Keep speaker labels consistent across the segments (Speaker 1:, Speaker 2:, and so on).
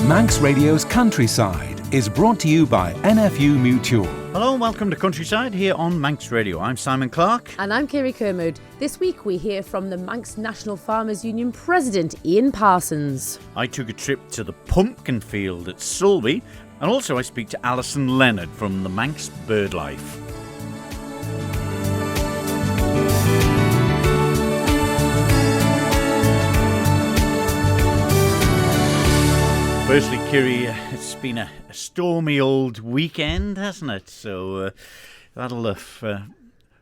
Speaker 1: Manx Radio's Countryside is brought to you by MNFU Mutual.
Speaker 2: Hello and welcome to Countryside here on Manx Radio. I'm Simon Clark.
Speaker 3: And I'm Kirree. This week we hear from the Manx National Farmers Union President Ean Parsons.
Speaker 2: I took a trip to the pumpkin field at Sulby, and also I speak to Alison Leonard from the Manx Birdlife. Firstly, Kirree, it's been a stormy old weekend, hasn't it? So that'll have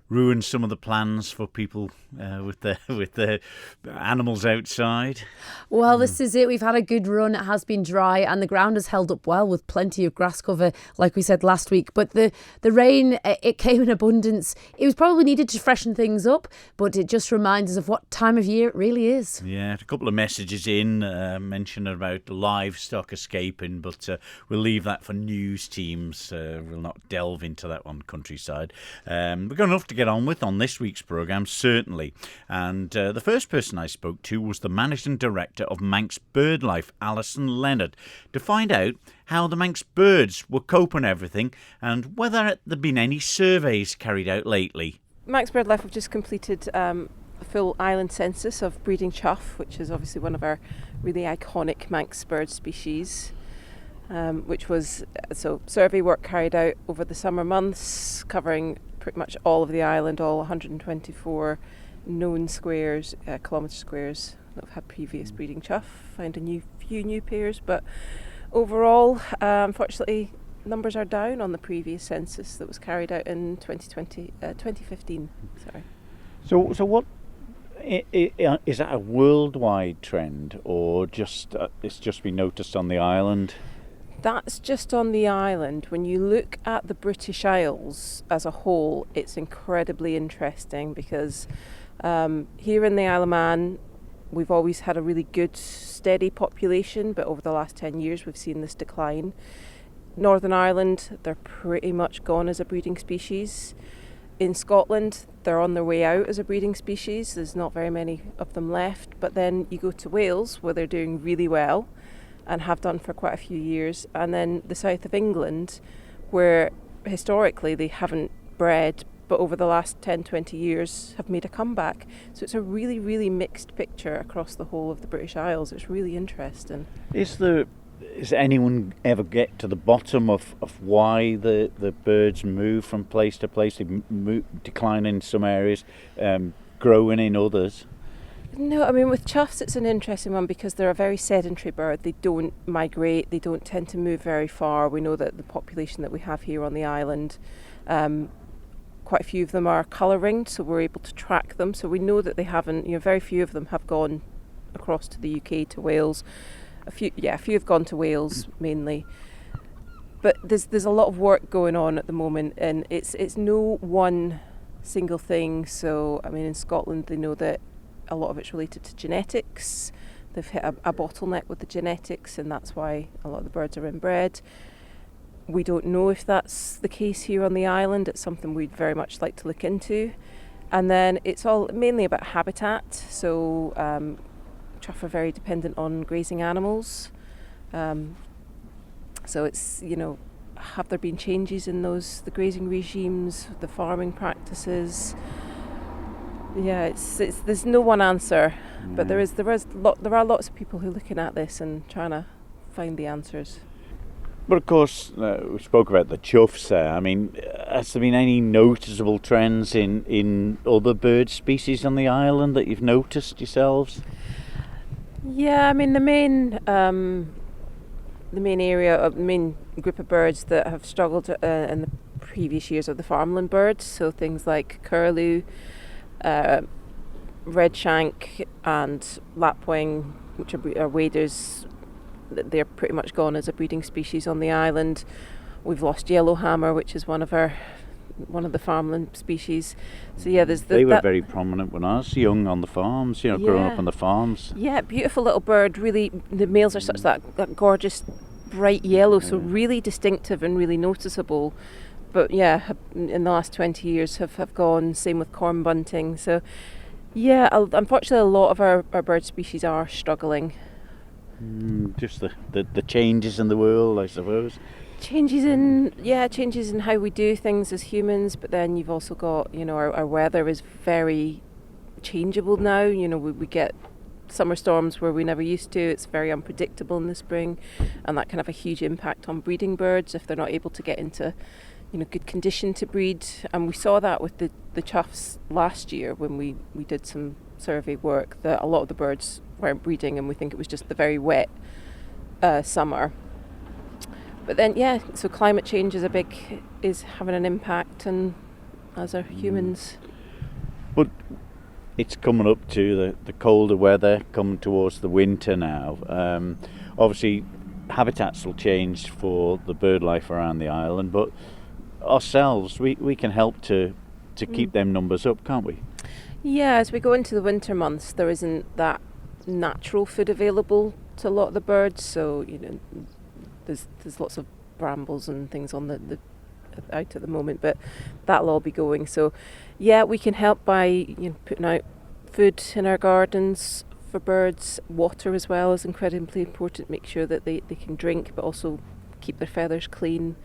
Speaker 2: ruined some of the plans for people with the animals outside.
Speaker 3: Well, this is it. We've had a good run. It has been dry and the ground has held up well with plenty of grass cover, like we said last week. But the rain, it came in abundance. It was probably needed to freshen things up, but it just reminds us of what time of year it really is.
Speaker 2: Yeah, a couple of messages in mentioning about livestock escaping, but we'll leave that for news teams. We'll not delve into that on Countryside. We've got enough to get on with on this week's programme, certainly. And the first person I spoke to was the Managing Director of Manx Birdlife, Alison Leonard, to find out how the Manx birds were coping everything and whether there'd been any surveys carried out lately.
Speaker 4: Manx Birdlife have just completed a full island census of breeding chough, which is obviously one of our really iconic Manx bird species. Which was survey work carried out over the summer months, covering pretty much all of the island, all 124 known squares, kilometre squares that have had previous breeding chough. Found a few new pairs, but overall, unfortunately, numbers are down on the previous census that was carried out in 2015. Sorry.
Speaker 5: So what? Is that a worldwide trend, or just it's just been noticed on the island?
Speaker 4: That's just on the island. When you look at the British Isles as a whole, it's incredibly interesting because here in the Isle of Man, we've always had a really good, steady population, but over the last 10 years, we've seen this decline. Northern Ireland, they're pretty much gone as a breeding species. In Scotland, they're on their way out as a breeding species. There's not very many of them left. But then you go to Wales, where they're doing really well and have done for quite a few years. And then the south of England, where historically they haven't bred, but over the last 10, 20 years have made a comeback. So it's a really, really mixed picture across the whole of the British Isles. It's really interesting.
Speaker 5: Does anyone ever get to the bottom of why the birds move from place to place? They decline in some areas, growing in others?
Speaker 4: No, I mean, with choughs, it's an interesting one because they're a very sedentary bird. They don't migrate. They don't tend to move very far. We know that the population that we have here on the island, quite a few of them are colour ringed, so we're able to track them. So we know that they haven't, very few of them have gone across to the UK, to Wales. A few have gone to Wales mainly. But there's a lot of work going on at the moment, and it's no one single thing. So, I mean, in Scotland, they know that a lot of it's related to genetics. They've hit a bottleneck with the genetics, and that's why a lot of the birds are inbred. We don't know if that's the case here on the island. It's something we'd very much like to look into. And then it's all mainly about habitat. So chough are very dependent on grazing animals. So it's, have there been changes in the grazing regimes, the farming practices? Yeah, there's no one answer, but there are lots of people who are looking at this and trying to find the answers.
Speaker 5: But of course, we spoke about the choughs there. I mean, has there been any noticeable trends in other bird species on the island that you've noticed yourselves?
Speaker 4: Yeah, I mean, the main group of birds that have struggled in the previous years are the farmland birds. So things like curlew, redshank and lapwing, which are waders. They're pretty much gone as a breeding species on the island. We've lost yellowhammer, which is one of the farmland species. So yeah, they were
Speaker 5: very prominent when I was young on the farms, growing up on the farms.
Speaker 4: Yeah, beautiful little bird. Really, the males are such that gorgeous bright yellow, so really distinctive and really noticeable. But yeah, in the last 20 years have gone. Same with corn bunting. So yeah, unfortunately a lot of our bird species are struggling.
Speaker 5: Just the changes in the world, I suppose.
Speaker 4: Changes in how we do things as humans, but then you've also got, our weather is very changeable now. We get summer storms where we never used to. It's very unpredictable in the spring, and that can have a huge impact on breeding birds if they're not able to get into good condition to breed. And we saw that with the choughs last year when we did some survey work, that a lot of the birds weren't breeding, and we think it was just the very wet summer. But then, so climate change is having an impact, and as are humans.
Speaker 5: But it's coming up to the colder weather, coming towards the winter now. Obviously, habitats will change for the bird life around the island, but ourselves, we can help to keep them numbers up, can't we?
Speaker 4: Yeah, as we go into the winter months, there isn't that natural food available to a lot of the birds, so there's lots of brambles and things on the out at the moment, but that'll all be going. So we can help by putting out food in our gardens for birds. Water as well is incredibly important. Make sure that they can drink, but also keep their feathers clean.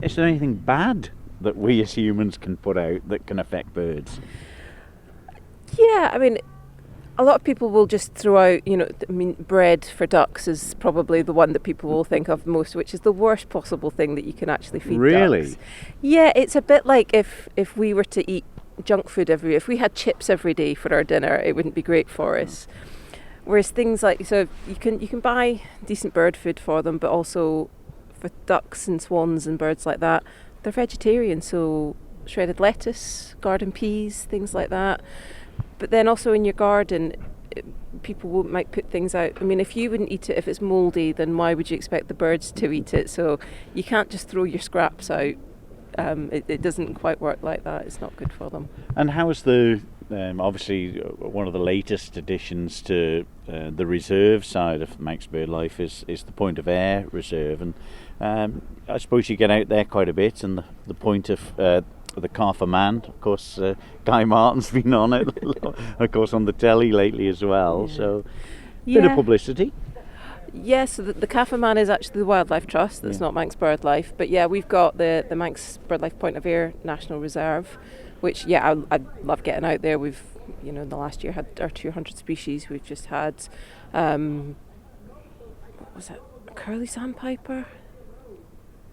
Speaker 5: Is there anything bad that we as humans can put out that can affect birds?
Speaker 4: Yeah, I mean, a lot of people will just throw out, bread for ducks is probably the one that people will think of most, which is the worst possible thing that you can actually feed
Speaker 5: Really?
Speaker 4: ducks. Yeah, it's a bit like if we were to eat junk food if we had chips every day for our dinner, it wouldn't be great for us. Whereas things like, so you can buy decent bird food for them, but also for ducks and swans and birds like that, they're vegetarian, so shredded lettuce, garden peas, things like that. But then also in your garden, people might put things out. I mean, if you wouldn't eat it if it's mouldy, then why would you expect the birds to eat it? So you can't just throw your scraps out. It doesn't quite work like that. It's not good for them.
Speaker 5: And how is obviously one of the latest additions to the reserve side of Manx Birdlife is the Point of Ayr Reserve, and I suppose you get out there quite a bit, and the point of the Carver Man, of course, Guy Martin's been on it, of course, on the telly lately as well. Yeah. So, bit of publicity.
Speaker 4: Yeah, so the Carver Man is actually the Wildlife Trust. That's not Manx Birdlife, but we've got the Manx Birdlife Point of Ayr National Reserve, which I love getting out there. We've in the last year had our 200 species. We've just had what was it, a curly sandpiper?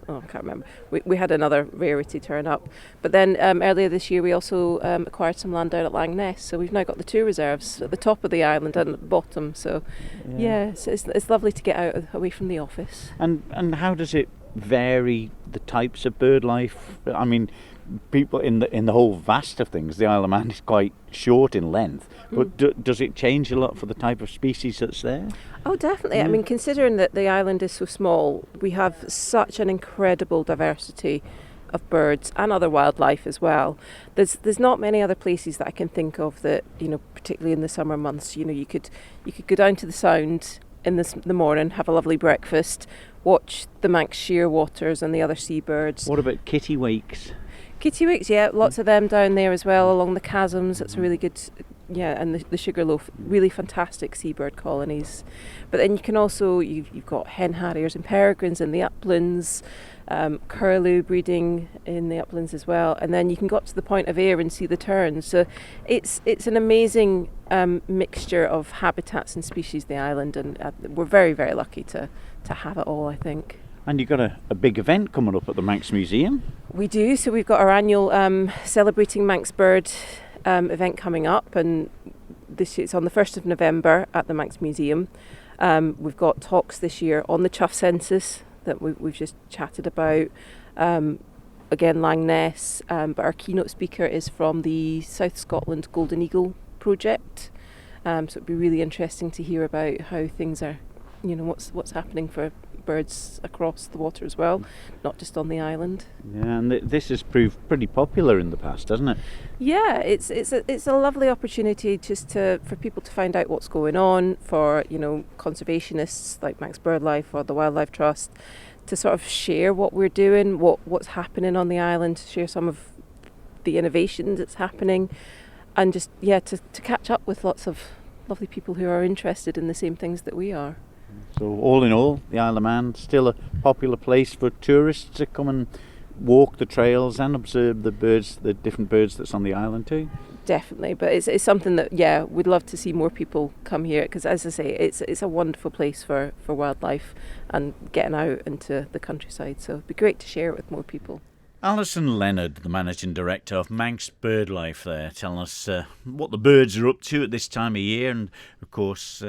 Speaker 4: Oh, I can't remember. We had another rarity turn up. But then earlier this year we also acquired some land down at Langness. So we've now got the two reserves at the top of the island and at the bottom. So it's lovely to get out away from the office.
Speaker 5: And how does it vary the types of bird life? I mean, people in the whole vast of things, the Isle of Man is quite short in length, but does it change a lot for the type of species that's there?
Speaker 4: Oh, definitely. I mean, considering that the island is so small, we have such an incredible diversity of birds and other wildlife as well. There's not many other places that I can think of that, particularly in the summer months, you could go down to the Sound in the morning, have a lovely breakfast, watch the Manx shearwaters and the other seabirds.
Speaker 5: What about kittiwakes?
Speaker 4: Kittiwakes, lots of them down there as well along the chasms. It's a really good, and the sugarloaf, really fantastic seabird colonies. But then you can also, you've got hen harriers and peregrines in the uplands, curlew breeding in the uplands as well, and then you can go up to the Point of Ayr and see the terns. So it's an amazing mixture of habitats and species, the island, and we're very, very lucky to have it all, I think.
Speaker 5: And you've got a big event coming up at the Manx Museum. We
Speaker 4: do. So we've got our annual Celebrating Manx Bird event coming up, and it's on the 1st of November at the Manx Museum. We've got talks this year on the chough census that we've just chatted about. Again, Langness, but our keynote speaker is from the South Scotland Golden Eagle project. So it'd be really interesting to hear about how things are, what's happening for birds across the water as well, not just on the island.
Speaker 5: Yeah, and this has proved pretty popular in the past, hasn't it?
Speaker 4: Yeah, it's a lovely opportunity just for people to find out what's going on, for conservationists like Manx Birdlife or the Wildlife Trust to sort of share what we're doing, what's happening on the island, to share some of the innovation that's happening, and just to catch up with lots of lovely people who are interested in the same things that we are.
Speaker 5: So all in all, the Isle of Man still a popular place for tourists to come and walk the trails and observe the birds, the different birds that's on the island too.
Speaker 4: Definitely, but it's something that, yeah, we'd love to see more people come here, because as I say, it's a wonderful place for wildlife and getting out into the countryside, so it'd be great to share it with more people.
Speaker 2: Alison Leonard, the Managing Director of Manx Birdlife there, telling us what the birds are up to at this time of year, and of course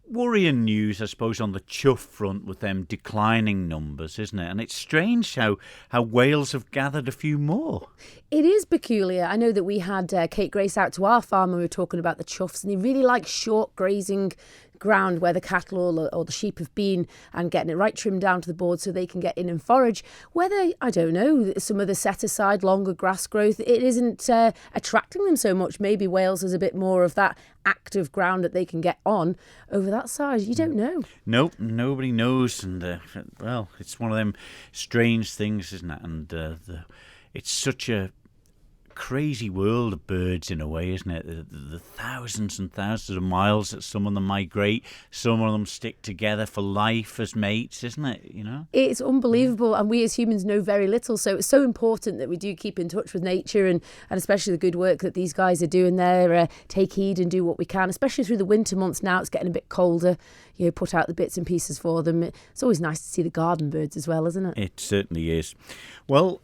Speaker 2: worrying news, I suppose, on the chough front with them declining numbers, isn't it? And it's strange how Wales have gathered a few more.
Speaker 3: It is peculiar. I know that we had Kate Grace out to our farm and we were talking about the choughs, and they really like short grazing ground where the cattle or the sheep have been, and getting it right trimmed down to the board so they can get in and forage. Whether, I don't know, some of the set aside longer grass growth, it isn't attracting them so much. Maybe Wales has a bit more of that active ground that they can get on over that side. You don't know.
Speaker 2: Nope, nobody knows. And well, it's one of them strange things, isn't it? And it's such a crazy world of birds in a way, isn't it? The thousands and thousands of miles that some of them migrate, some of them stick together for life as mates, isn't it? You know,
Speaker 3: it's unbelievable, and we as humans know very little, so it's so important that we do keep in touch with nature, and especially the good work that these guys are doing there. Take heed and do what we can, especially through the winter months. Now it's getting a bit colder, you know, put out the bits and pieces for them. It's always nice to see the garden birds as well, isn't it?
Speaker 2: It certainly is. Well,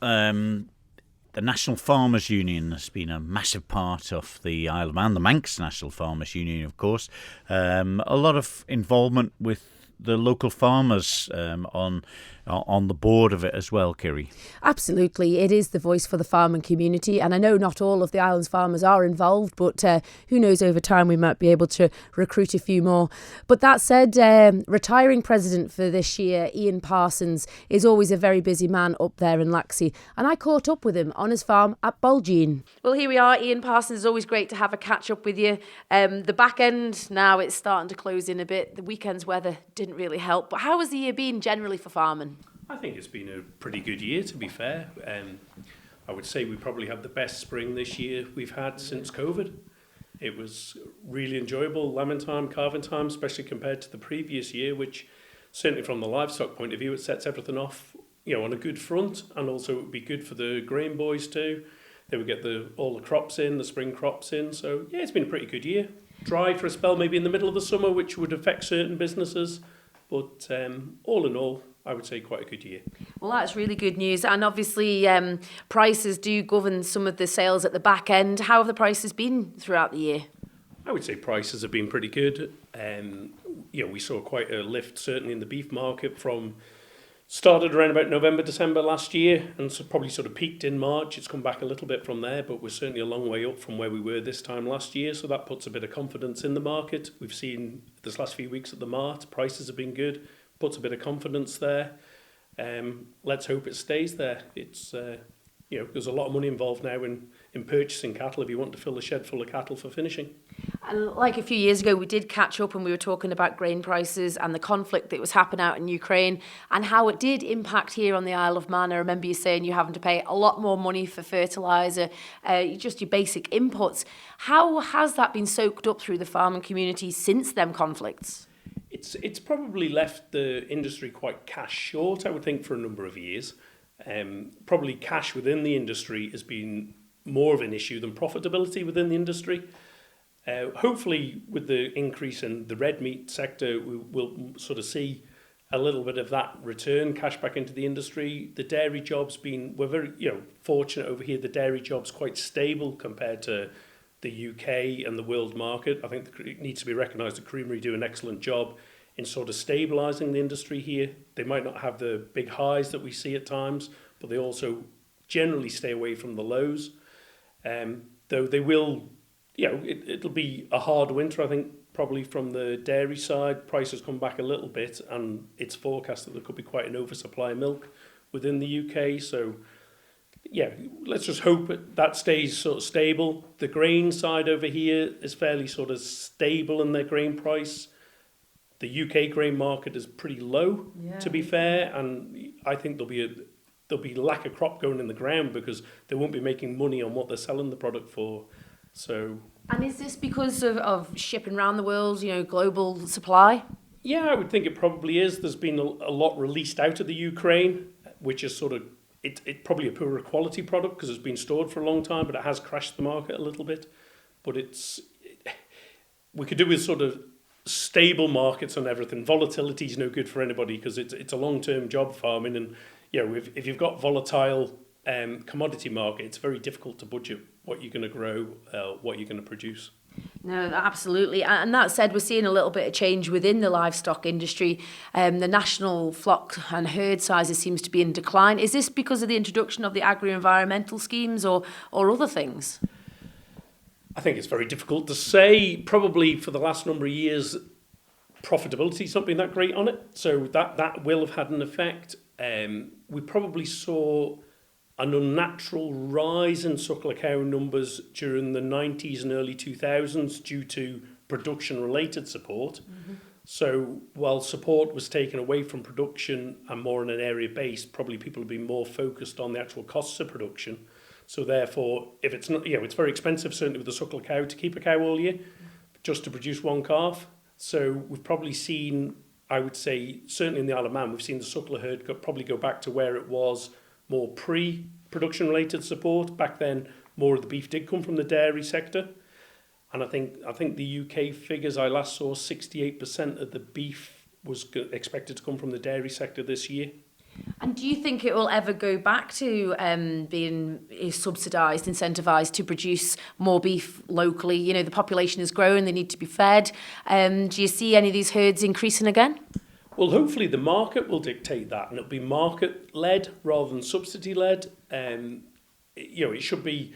Speaker 2: the National Farmers Union has been a massive part of the Isle of Man, the Manx National Farmers Union, of course. A lot of involvement with the local farmers on the board of it as well, Kirree.
Speaker 3: Absolutely. It is the voice for the farming community, and I know not all of the island's farmers are involved, but who knows, over time we might be able to recruit a few more. But that said, retiring president for this year, Ean Parsons, is always a very busy man up there in Laxey, and I caught up with him on his farm at Bulgeen. Well, here we are, Ean Parsons. It's always great to have a catch up with you. The back end now, it's starting to close in a bit. The weekend's weather didn't really help, but how has the year been generally for farming?
Speaker 6: I think it's been a pretty good year, to be fair. I would say we probably had the best spring this year we've had since COVID. It was really enjoyable, lambing time, calving time, especially compared to the previous year, which certainly from the livestock point of view, it sets everything off, you know, on a good front, and also it would be good for the grain boys too. They would get all the crops in, the spring crops in. So yeah, it's been a pretty good year. Dry for a spell, maybe in the middle of the summer, which would affect certain businesses. But all in all, I would say quite a good year.
Speaker 3: Well, that's really good news. And obviously, prices do govern some of the sales at the back end. How have the prices been throughout the year?
Speaker 6: I would say prices have been pretty good. You know, we saw quite a lift, certainly in the beef market, from started around about November, December last year, and so probably sort of peaked in March. It's come back a little bit from there, but we're certainly a long way up from where we were this time last year. So that puts a bit of confidence in the market. We've seen this last few weeks at the Mart, prices have been good. Puts a bit of confidence there. Let's hope it stays there. It's you know, there's a lot of money involved now in purchasing cattle if you want to fill a shed full of cattle for finishing.
Speaker 3: And like a few years ago, we did catch up and we were talking about grain prices and the conflict that was happening out in Ukraine and how it did impact here on the Isle of Man. I remember you saying you're having to pay a lot more money for fertiliser, just your basic inputs. How has that been soaked up through the farming community since them conflicts?
Speaker 6: It's probably left the industry quite cash short, I would think, for a number of years. Probably cash within the industry has been more of an issue than profitability within the industry. Hopefully, with the increase in the red meat sector, we will sort of see a little bit of that return, cash back into the industry. The dairy job's we're very fortunate over here. The dairy job's quite stable compared to the UK and the world market. I think it needs to be recognised that Kirree do an excellent job in sort of stabilising the industry here. They might not have the big highs that we see at times, but they also generally stay away from the lows. Though they will, it'll be a hard winter, I think, probably from the dairy side. Prices come back a little bit, and it's forecast that there could be quite an oversupply of milk within the UK. So yeah, let's just hope that stays sort of stable. The grain side over here is fairly sort of stable in their grain price. The UK grain market is pretty low, to be fair, and I think there'll be lack of crop going in the ground because they won't be making money on what they're selling the product for. So.
Speaker 3: And is this because of shipping around the world, global supply?
Speaker 6: Yeah, I would think it probably is. There's been a lot released out of the Ukraine, which is sort of, it probably a poorer quality product because it's been stored for a long time, but it has crashed the market a little bit. But we could do with sort of stable markets and everything. Volatility is no good for anybody because it's a long-term job, farming, and if you've got volatile commodity market, it's very difficult to budget what you're going to grow, what you're going to produce.
Speaker 3: No, absolutely. And that said, we're seeing a little bit of change within the livestock industry. The national flock and herd sizes seems to be in decline. Is this because of the introduction of the agri-environmental schemes or other things?
Speaker 6: I think it's very difficult to say. Probably for the last number of years, profitability's not been that great on it. So that will have had an effect. We probably saw an unnatural rise in suckler cow numbers during the 90s and early 2000s due to production-related support. Mm-hmm. So while support was taken away from production and more on an area base, probably people have been more focused on the actual costs of production. So therefore, if it's not, it's very expensive, certainly with the suckler cow, to keep a cow all year, just to produce one calf. So we've probably seen, I would say, certainly in the Isle of Man, we've seen the suckler herd probably go back to where it was more pre-production related support. Back then, more of the beef did come from the dairy sector. And I think the UK figures I last saw, 68% of the beef was expected to come from the dairy sector this year.
Speaker 3: And do you think it will ever go back to being subsidised, incentivised to produce more beef locally? The population is growing, they need to be fed. Do you see any of these herds increasing again?
Speaker 6: Well, hopefully the market will dictate that, and it'll be market-led rather than subsidy-led. It should be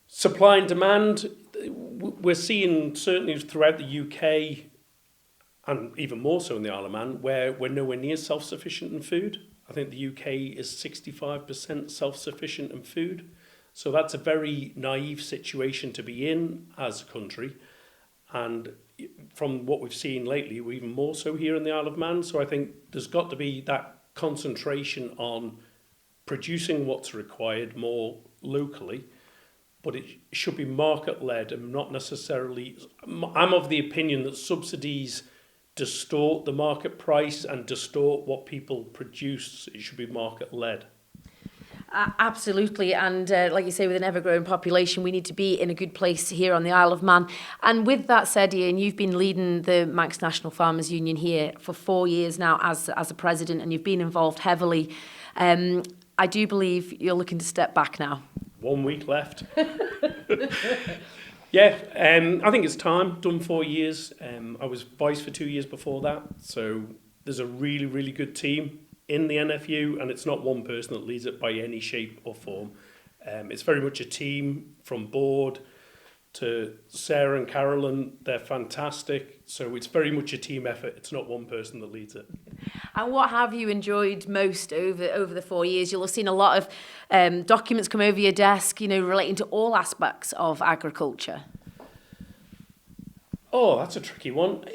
Speaker 6: supply and demand. We're seeing certainly throughout the UK, and even more so in the Isle of Man, where we're nowhere near self-sufficient in food. I think the UK is 65% self-sufficient in food. So that's a very naive situation to be in as a country. And from what we've seen lately, we're even more so here in the Isle of Man. So I think there's got to be that concentration on producing what's required more locally, but it should be market-led and not necessarily... I'm of the opinion that subsidies distort the market price and distort what people produce. It should be market-led.
Speaker 3: Absolutely, and like you say, with an ever-growing population, we need to be in a good place here on the Isle of Man. And with that said, Ian, you've been leading the Manx National Farmers Union here for 4 years now as a president, and you've been involved heavily. I do believe you're looking to step back now.
Speaker 6: 1 week left. Yeah, I think it's time. Done 4 years. I was vice for 2 years before that, so there's a really, really good team in the NFU, and it's not one person that leads it by any shape or form. It's very much a team from board to Sarah and Carolyn. They're fantastic. So it's very much a team effort. It's not one person that leads it.
Speaker 3: And what have you enjoyed most over the 4 years? You'll have seen a lot of documents come over your desk, relating to all aspects of agriculture.
Speaker 6: Oh, that's a tricky one.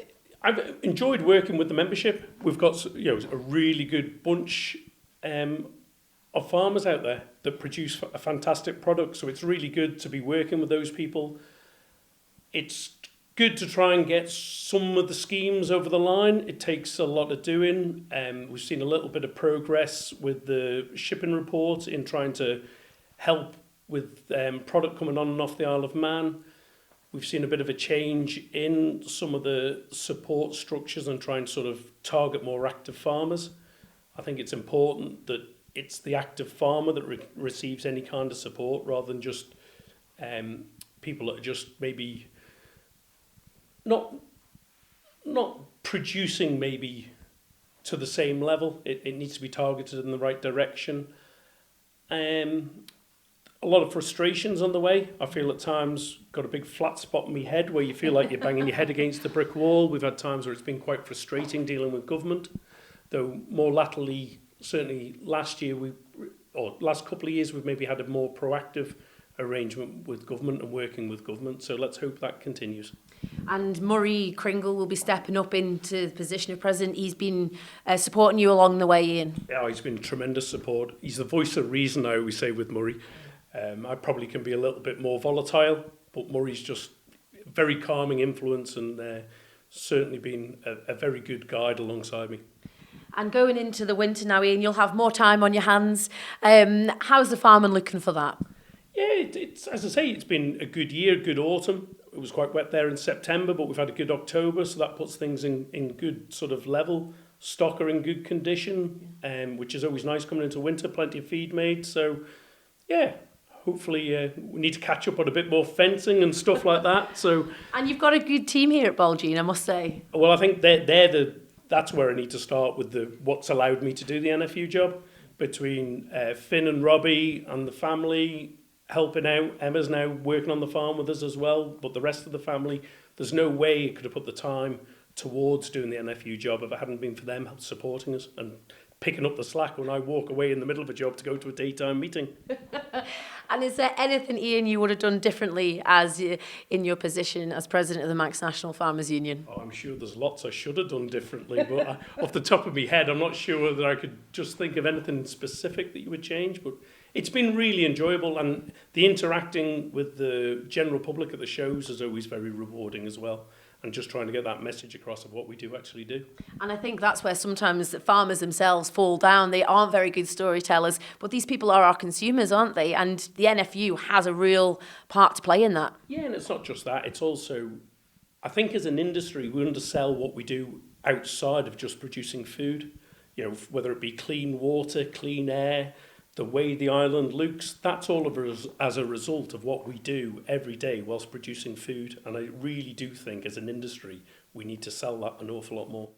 Speaker 6: I've enjoyed working with the membership. We've got a really good bunch of farmers out there that produce a fantastic product. So it's really good to be working with those people. It's good to try and get some of the schemes over the line. It takes a lot of doing. We've seen a little bit of progress with the shipping report in trying to help with product coming on and off the Isle of Man. We've seen a bit of a change in some of the support structures and trying to sort of target more active farmers. I think it's important that it's the active farmer that receives any kind of support rather than just people that are just maybe not producing maybe to the same level. It needs to be targeted in the right direction. A lot of frustrations on the way. I feel at times got a big flat spot in my head where you feel like you're banging your head against the brick wall. We've had times where it's been quite frustrating dealing with government, though more latterly, certainly last couple of years, we've maybe had a more proactive arrangement with government and working with government. So let's hope that continues.
Speaker 3: And Murray Kringle will be stepping up into the position of president. He's been supporting you along the way, Ian.
Speaker 6: Yeah, he's been tremendous support. He's the voice of reason, I always say, with Murray. I probably can be a little bit more volatile, but Murray's just very calming influence and certainly been a very good guide alongside me.
Speaker 3: And going into the winter now, Ian, you'll have more time on your hands. How's the farming looking for that?
Speaker 6: Yeah, it's as I say, it's been a good year, good autumn. It was quite wet there in September, but we've had a good October, so that puts things in good sort of level. Stock are in good condition, which is always nice coming into winter, plenty of feed made. So, yeah, hopefully we need to catch up on a bit more fencing and stuff like that. So,
Speaker 3: And you've got a good team here at Bolgene, I must say.
Speaker 6: well, I think that's where I need to start with what's allowed me to do the NFU job. Between Finn and Robbie and the family helping out. Emma's now working on the farm with us as well, but the rest of the family, there's no way I could have put the time towards doing the NFU job if it hadn't been for them supporting us and picking up the slack when I walk away in the middle of a job to go to a daytime meeting.
Speaker 3: And is there anything, Ian, you would have done differently as in your position as president of the Manx National Farmers Union?
Speaker 6: Oh, I'm sure there's lots I should have done differently, but off the top of my head, I'm not sure that I could just think of anything specific that you would change, but it's been really enjoyable, and the interacting with the general public at the shows is always very rewarding as well, and just trying to get that message across of what we do actually do.
Speaker 3: And I think that's where sometimes the farmers themselves fall down. They aren't very good storytellers, but these people are our consumers, aren't they? And the NFU has a real part to play in that.
Speaker 6: Yeah, and it's not just that, it's also, I think as an industry, we undersell what we do outside of just producing food, you know, whether it be clean water, clean air, the way the island looks, that's all of us as a result of what we do every day whilst producing food. And I really do think as an industry, we need to sell that an awful lot more.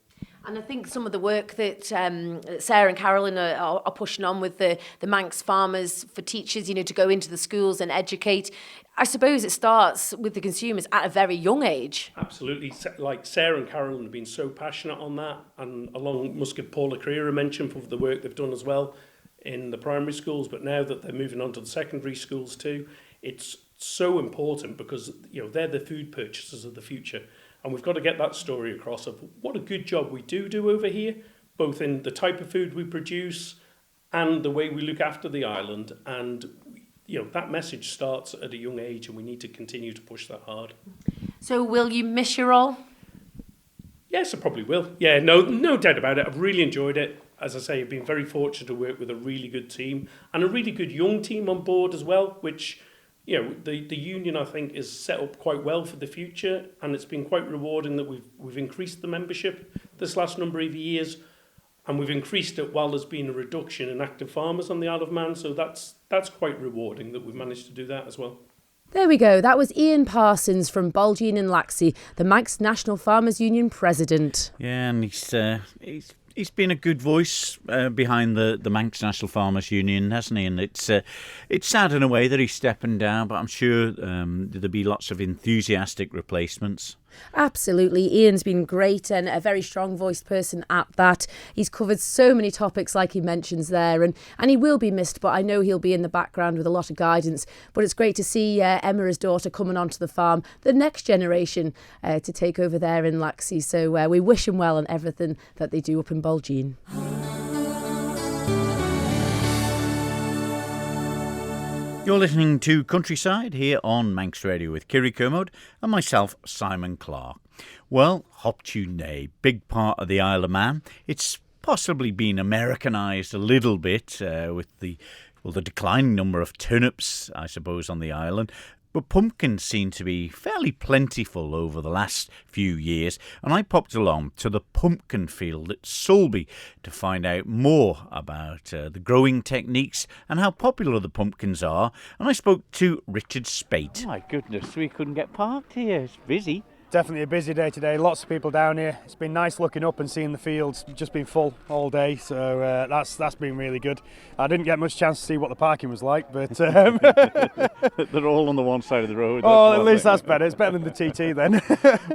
Speaker 3: And I think some of the work that Sarah and Carolyn are pushing on with the Manx farmers for teachers, you know, to go into the schools and educate, I suppose it starts with the consumers at a very young age.
Speaker 6: Absolutely. Like Sarah and Carolyn have been so passionate on that. And along must give Paula Kirree a mention for the work they've done as well in the primary schools, but now that they're moving on to the secondary schools too, it's so important because, you know, they're the food purchasers of the future, and we've got to get that story across of what a good job we do over here, both in the type of food we produce and the way we look after the island. And, you know, that message starts at a young age, and we need to continue to push that hard.
Speaker 3: So will you miss your role?
Speaker 6: Yes, I probably will. Yeah, no doubt about it. I've really enjoyed it. As I say, I've been very fortunate to work with a really good team and a really good young team on board as well, which, you know, the union, I think, is set up quite well for the future, and it's been quite rewarding that we've increased the membership this last number of years, and we've increased it while there's been a reduction in active farmers on the Isle of Man, so that's quite rewarding that we've managed to do that as well.
Speaker 3: There we go. That was Ean Parsons from Bolgene and Laxey, the Manx National Farmers Union president.
Speaker 2: Yeah, and he's been a good voice behind the Manx National Farmers Union, hasn't he? And it's sad in a way that he's stepping down, but I'm sure there'll be lots of enthusiastic replacements.
Speaker 3: Absolutely. Ian's been great and a very strong-voiced person at that. He's covered so many topics like he mentions there, and he will be missed, but I know he'll be in the background with a lot of guidance. But it's great to see Emma, his daughter, coming onto the farm, the next generation to take over there in Laxey. So we wish him well on everything that they do up in Bolgene.
Speaker 2: You're listening to Countryside here on Manx Radio with Kirree Kermode and myself, Simon Clark. Well, hop tune, big part of the Isle of Man. It's possibly been Americanised a little bit with the declining number of turnips, I suppose, on the island. But pumpkins seem to be fairly plentiful over the last few years, and I popped along to the pumpkin field at Sulby to find out more about the growing techniques and how popular the pumpkins are, and I spoke to Richard Spate.
Speaker 5: Oh my goodness, we couldn't get parked here. It's busy.
Speaker 7: Definitely a busy day today, lots of people down here. It's been nice looking up and seeing the fields, just been full all day, so that's been really good. I didn't get much chance to see what the parking was like, but...
Speaker 5: They're all on the one side of the road.
Speaker 7: Oh, at least that's better. It's better than the TT then.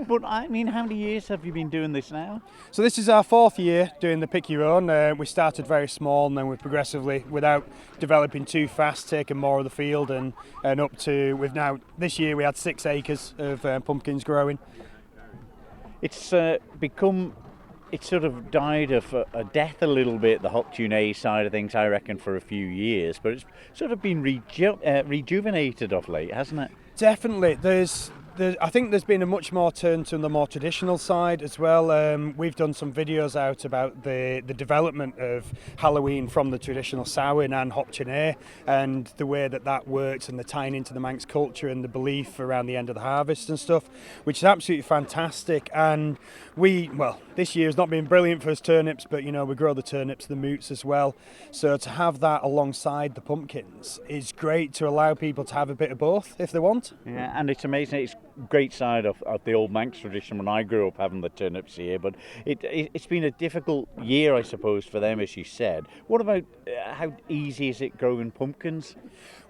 Speaker 5: But I mean, how many years have you been doing this now?
Speaker 7: So this is our 4th year doing the pick your own. We started very small and then we progressively, without developing too fast, taken more of the field and up to, this year we had 6 acres of pumpkins growing.
Speaker 5: It's it's sort of died of a death a little bit, the hop tune side of things, I reckon, for a few years, but it's sort of been rejuvenated of late, hasn't it?
Speaker 7: Definitely. There's I think there's been a much more turn to the more traditional side as well. We've done some videos out about the development of Halloween from the traditional Samhain and Hopchinay, and the way that works, and the tying into the Manx culture and the belief around the end of the harvest and stuff, which is absolutely fantastic. And this year has not been brilliant for us turnips, but we grow the turnips, the moots as well. So to have that alongside the pumpkins is great, to allow people to have a bit of both if they want.
Speaker 5: Yeah, and it's amazing. It's great side of the old Manx tradition when I grew up having the turnips here, but it's been a difficult year, I suppose, for them, as you said. What about how easy is it growing pumpkins?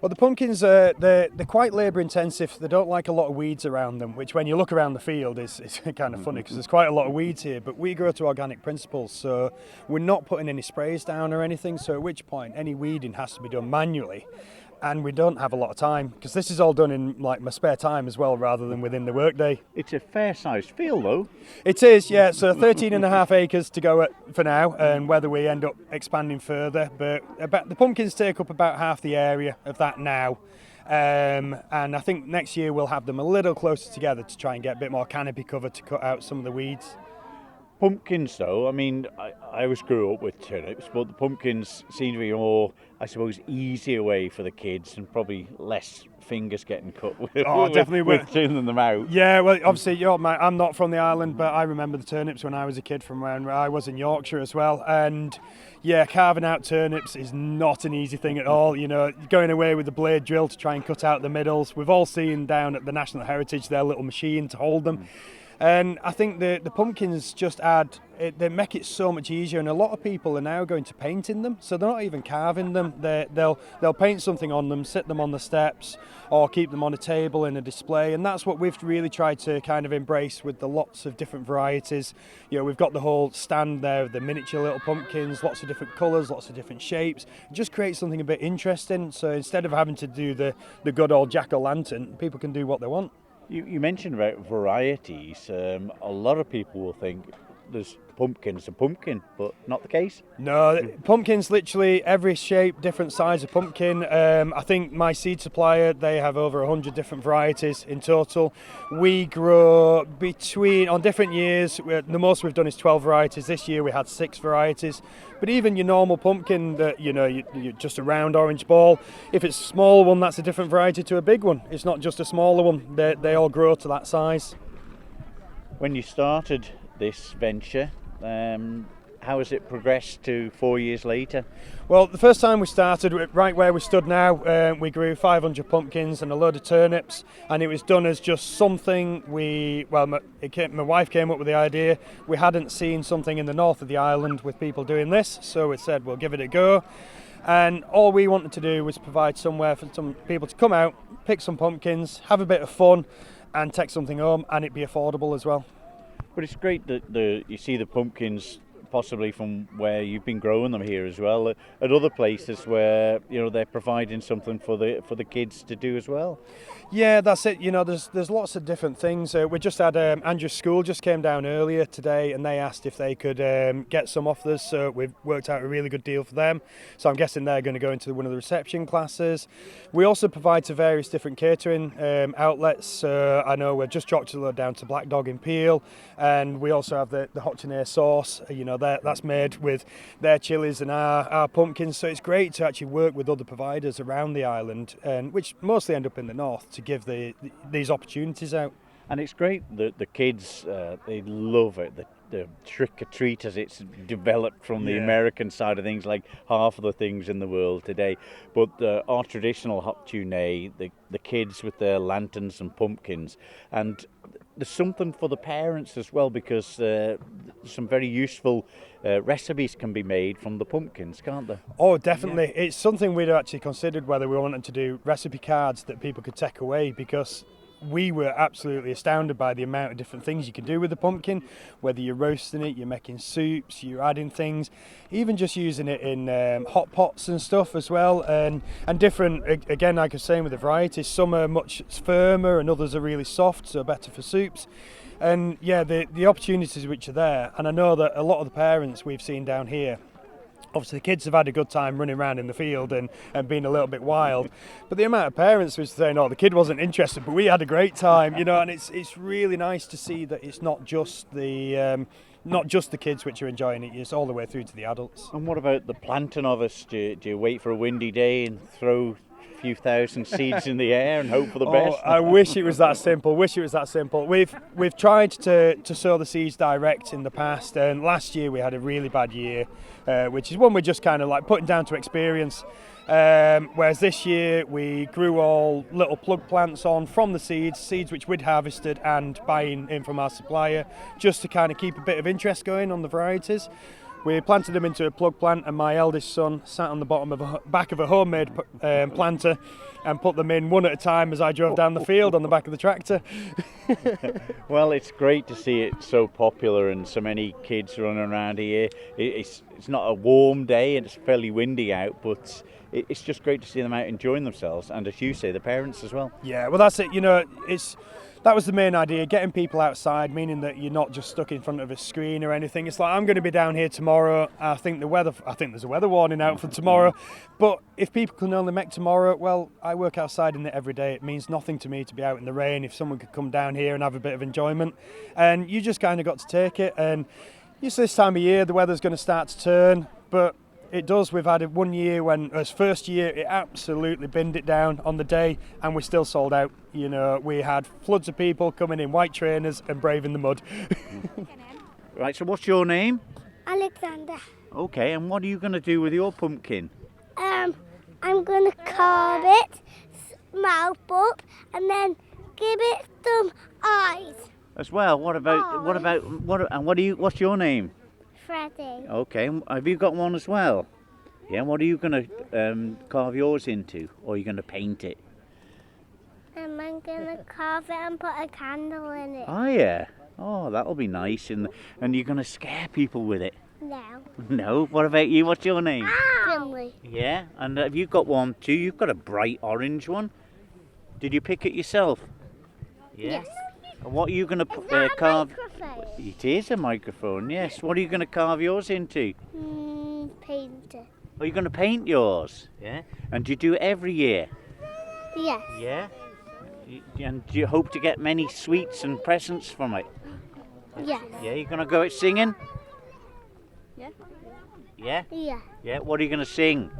Speaker 7: Well, the pumpkins, they're quite labour intensive. They don't like a lot of weeds around them, which when you look around the field is kind of funny, because there's quite a lot of weeds here, but we grow to organic principles, so we're not putting any sprays down or anything, so at which point any weeding has to be done manually. And we don't have a lot of time, because this is all done in my spare time as well, rather than within the workday.
Speaker 5: It's a fair-sized field, though.
Speaker 7: It is, yeah. So 13.5 acres to go at for now, and whether we end up expanding further. But the pumpkins take up about half the area of that now. And I think next year we'll have them a little closer together to try and get a bit more canopy cover to cut out some of the weeds.
Speaker 5: Pumpkins, though, I mean, I always grew up with turnips, but the pumpkins seem to be more, I suppose, easier way for the kids, and probably less fingers getting cut with tuning them out.
Speaker 7: Yeah, well, obviously, I'm not from the island, but I remember the turnips when I was a kid from when I was in Yorkshire as well. And yeah, carving out turnips is not an easy thing at all. Going away with the blade drill to try and cut out the middles. We've all seen down at the National Heritage their little machine to hold them. And I think the pumpkins just they make it so much easier, and a lot of people are now going to painting them, so they're not even carving them. They'll paint something on them, sit them on the steps, or keep them on a table in a display, and that's what we've really tried to kind of embrace with the lots of different varieties. We've got the whole stand there of the miniature little pumpkins, lots of different colours, lots of different shapes. It just creates something a bit interesting, so instead of having to do the good old jack-o'-lantern, people can do what they want.
Speaker 5: You mentioned about varieties. A lot of people will think there's pumpkin's a pumpkin, but not the case.
Speaker 7: No, pumpkins literally every shape, different size of pumpkin. I think my seed supplier, they have over 100 different varieties in total. We grow on different years, the most we've done is 12 varieties. This year we had 6 varieties. But even your normal pumpkin, that you're just a round orange ball, if it's a small one, that's a different variety to a big one. It's not just a smaller one, they all grow to that size.
Speaker 5: When you started this venture, how has it progressed to 4 years later?
Speaker 7: Well, the first time we started, right where we stood now, we grew 500 pumpkins and a load of turnips, and it was done as just something my wife came up with the idea. We hadn't seen something in the north of the island with people doing this, so we said we'll give it a go. And all we wanted to do was provide somewhere for some people to come out, pick some pumpkins, have a bit of fun, and take something home, and it be affordable as well.
Speaker 5: But it's great that you see the pumpkins possibly from where you've been growing them here as well, at other places where they're providing something for the kids to do as well.
Speaker 7: Yeah, that's it. There's lots of different things. We just had Andrew's school just came down earlier today, and they asked if they could get some off us. So we've worked out a really good deal for them. So I'm guessing they're going to go into one of the reception classes. We also provide to various different catering outlets. I know we've just dropped a load down to Black Dog in Peel, and we also have the Hopchinay sauce. That's made with their chilies and our pumpkins. So it's great to actually work with other providers around the island, which mostly end up in the north, to give these opportunities out.
Speaker 5: And it's great that the kids, they love it, the trick-or-treat as it's developed from the American side of things, like half of the things in the world today. But our traditional Hopchinay, the kids with their lanterns and pumpkins, and there's something for the parents as well, because some very useful recipes can be made from the pumpkins, can't there?
Speaker 7: Oh, definitely. Yeah. It's something we'd actually considered whether we wanted to do recipe cards that people could take away, because we were absolutely astounded by the amount of different things you can do with the pumpkin, whether you're roasting it, you're making soups, you're adding things, even just using it in hot pots and stuff as well, and different, again, like I was saying with the varieties, some are much firmer and others are really soft, so better for soups. And yeah, the opportunities which are there, and I know that a lot of the parents we've seen down here Obviously, the kids have had a good time running around in the field and being a little bit wild. But the amount of parents was saying, "Oh, the kid wasn't interested, but we had a great time," you know. And it's really nice to see that it's not just the kids which are enjoying it; it's all the way through to the adults.
Speaker 5: And what about the planting of us? Do you wait for a windy day and throw a few thousand seeds in the air and hope for the best?
Speaker 7: I wish it was that simple. We've tried to sow the seeds direct in the past, and last year we had a really bad year, which is one we're just kind of like putting down to experience. Whereas this year we grew all little plug plants on from the seeds which we'd harvested and buying in from our supplier, just to kind of keep a bit of interest going on the varieties. We planted them into a plug plant, and my eldest son sat on the back of a homemade planter and put them in one at a time as I drove down the field on the back of the tractor.
Speaker 5: Well, it's great to see it so popular and so many kids running around here. It's not a warm day and it's fairly windy out, but it's just great to see them out enjoying themselves, and as you say, the parents as well.
Speaker 7: Yeah, well, that's it. You know, that was the main idea, getting people outside, meaning that you're not just stuck in front of a screen or anything. It's like, I'm going to be down here tomorrow. I think there's a weather warning out for tomorrow. But if people can only make tomorrow, well, I work outside in it every day. It means nothing to me to be out in the rain. If someone could come down here and have a bit of enjoyment, and you just kind of got to take it. And usually this time of year, the weather's going to start to turn, but it does. We've had one year when, as first year, it absolutely binned it down on the day, and we're still sold out. You know, we had floods of people coming in white trainers and braving the mud.
Speaker 5: Right, so what's your name?
Speaker 8: Alexander.
Speaker 5: Okay, and what are you going to do with your pumpkin?
Speaker 8: I'm going to carve it, mouth up, and then give it some eyes.
Speaker 5: As well, what's your name?
Speaker 8: Freddie.
Speaker 5: Okay, have you got one as well? Yeah, what are you going to carve yours into, or are you going to paint it?
Speaker 8: I'm going to carve it and put a candle in it.
Speaker 5: Oh yeah, oh that'll be nice, and you're going to scare people with it?
Speaker 8: No.
Speaker 5: No, what about you, what's your name?
Speaker 8: Finley.
Speaker 5: Yeah, and have you got one too? You've got a bright orange one. Did you pick it yourself? Yeah.
Speaker 8: Yes.
Speaker 5: And what are you going to carve? It is a microphone, yes. What are you going to carve yours into?
Speaker 8: Paint it.
Speaker 5: Are you going to paint yours? Yeah. And do you do it every year?
Speaker 8: Yes.
Speaker 5: Yeah. And do you hope to get many sweets and presents from it?
Speaker 8: Yes.
Speaker 5: Yeah, you're going to go out singing?
Speaker 8: Yeah.
Speaker 5: Yeah?
Speaker 8: Yeah.
Speaker 5: Yeah, what are you going to sing?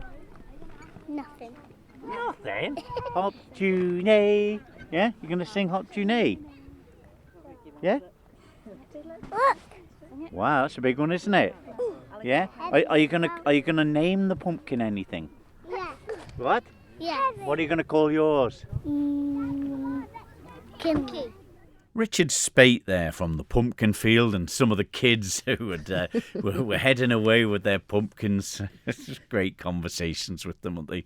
Speaker 8: Nothing.
Speaker 5: Nothing? Hop Junie. Yeah, you're going to sing Hop Junie? Yeah?
Speaker 8: Look.
Speaker 5: Wow, that's a big one, isn't it? Yeah? Are you gonna name the pumpkin anything?
Speaker 8: Yeah.
Speaker 5: What?
Speaker 8: Yeah.
Speaker 5: What are you gonna call yours?
Speaker 8: Kimmy.
Speaker 2: Richard Spate there from the pumpkin field, and some of the kids who had, were heading away with their pumpkins. Great conversations with them, weren't they?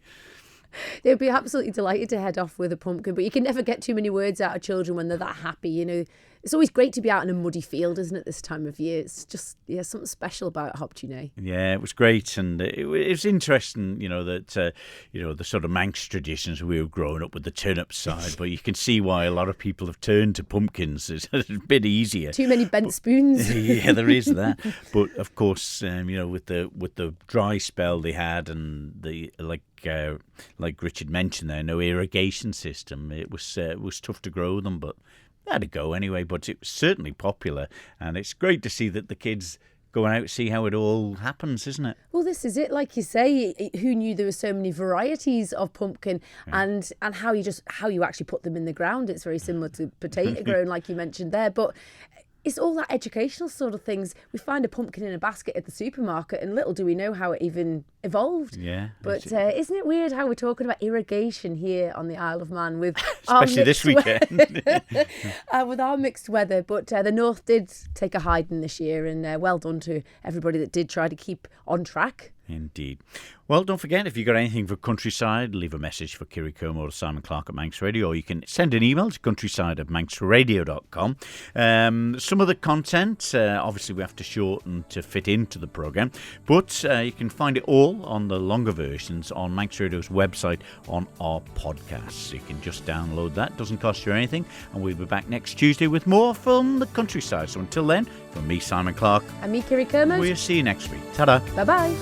Speaker 3: They'd be absolutely delighted to head off with a pumpkin, but you can never get too many words out of children when they're that happy, you know. It's always great to be out in a muddy field, isn't it, this time of year? It's just, something special about Hop Junie.
Speaker 2: Yeah, it was great, and it was interesting, you know, that, the sort of Manx traditions we were growing up with the turnip side, but you can see why a lot of people have turned to pumpkins. It's a bit easier.
Speaker 3: Too many bent spoons.
Speaker 2: Yeah, there is that. But of course, with the dry spell they had, and the like Richard mentioned there, no irrigation system. It was tough to grow them, but they had to go anyway. But it was certainly popular, and it's great to see that the kids going out see how it all happens, isn't it?
Speaker 3: Well, this is it. Like you say, who knew there were so many varieties of pumpkin, and how you actually put them in the ground. It's very similar to potato growing, like you mentioned there, but it's all that educational sort of things. We find a pumpkin in a basket at the supermarket, and little do we know how it even evolved.
Speaker 2: Yeah.
Speaker 3: But isn't it weird how we're talking about irrigation here on the Isle of Man with
Speaker 2: especially this weekend
Speaker 3: with our mixed weather? But the north did take a hiding this year, and well done to everybody that did try to keep on track.
Speaker 2: Indeed. Well, don't forget, if you've got anything for Countryside, leave a message for Kirree Como or Simon Clark at Manx Radio, or you can send an email to countryside@manxradio.com. Some of the content, obviously we have to shorten to fit into the programme, but you can find it all on the longer versions on Manx Radio's website on our podcast. So you can just download that, doesn't cost you anything, and we'll be back next Tuesday with more from the countryside. So until then, from me, Simon Clark,
Speaker 3: And me, Kirree Como.
Speaker 2: we'll see you next week. Ta-da.
Speaker 3: Bye-bye.